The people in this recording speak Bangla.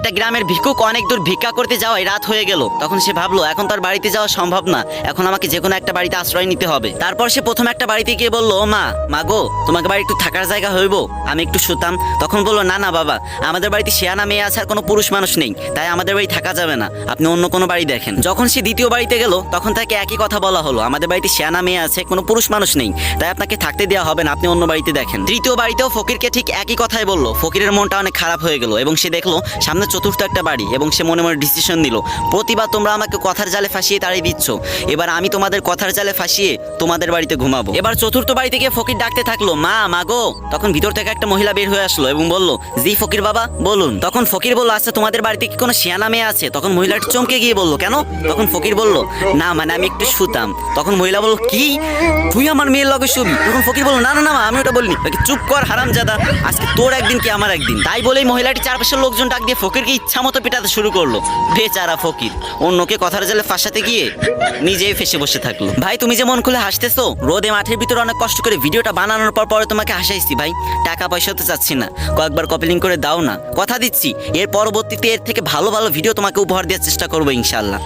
একটা গ্রামের ভিক্ষুক অনেক দূর ভিক্ষা করতে যাওয়ায় রাত হয়ে গেল। তখন সে ভাবলো এখন তার বাড়িতে যাওয়া সম্ভব না, এখন আমাকে যে কোনো একটা বাড়িতে আশ্রয় নিতে হবে। তারপর সে প্রথম একটা বাড়িতে গিয়ে বললো, ও মা গো, তোমাকে বাড়ি একটু থাকার জায়গা হইব, আমি একটু শুতাম। তখন বললো, না বাবা, আমাদের বাড়িতে শেয়ানা মেয়ে আছে আর কোনো পুরুষ মানুষ নেই, তাই আমাদের বাড়ি থাকা যাবে না, আপনি অন্য কোনো বাড়ি দেখেন। যখন সে দ্বিতীয় বাড়িতে গেল তখন তাকে একই কথা বলা হলো, আমাদের বাড়িতে শেয়ানা মেয়ে আছে, কোনো পুরুষ মানুষ নেই, তাই আপনাকে থাকতে দেওয়া হবে না, আপনি অন্য বাড়িতে দেখেন। তৃতীয় বাড়িতেও ফকিরকে ঠিক একই কথাই বললো। ফকিরের মনটা অনেক খারাপ হয়ে গেল এবং সে দেখলো সামনে চতুর্থ একটা বাড়ি এবং সে মনে মনে ডিসিশন নিল, প্রতিবার তোমরা আমাকে কথার জালে ফাঁসিয়ে তাড়িয়ে দিচ্ছ, এবার আমি তোমাদের কথার জালে ফাঁসিয়ে তোমাদের বাড়িতে ঘুমাবো। এবার চতুর্থ বাড়ি থেকে ফকির ডাকতে থাকলো, মা গো। তখন ভিতর থেকে একটা মহিলা বের হয়ে আসলো এবং বলল, জি ফকির বাবা বলুন। তখন ফকির বলল, আচ্ছা তোমাদের বাড়িতে কি কোনো শিয়ানা মেয়ে আছে? তখন মহিলাটি চমকে গিয়ে বলল, কেন? তখন ফকির বলল, না মানে আমি একটু শুতাম। তখন মহিলা বলল, কি তুই আমার মেয়ের লগে শুবি? তখন ফকির বলল, না আমি ওটা বলিনি। চুপ কর হারামজাদা, আজকে তোর একদিন কি আমার একদিন। তাই বলেই মহিলাটি চারপাশের লোকজন ডাক দিয়ে ফকিরকে ইচ্ছা মতো পিটাতে শুরু করলো। বেচারা ফকির অন্যকে কথার জালে ফাঁসাতে গিয়ে নিজেই ফেসে বসে থাকলো। ভাই তুমি যে মন খুলে হাসতেছো, রোদে মাঠের ভিতরে অনেক কষ্ট করে ভিডিওটা বানানোর পরে তোমাকে হাসাইছি ভাই, টাকা পয়সা তো চাচ্ছি না, কয়েকবার কপি লিংক করে দাও না, কথা দিচ্ছি এর পরবর্তীতে এর থেকে ভালো ভিডিও তোমাকে উপহার দেওয়ার চেষ্টা করবো ইনশাআল্লাহ।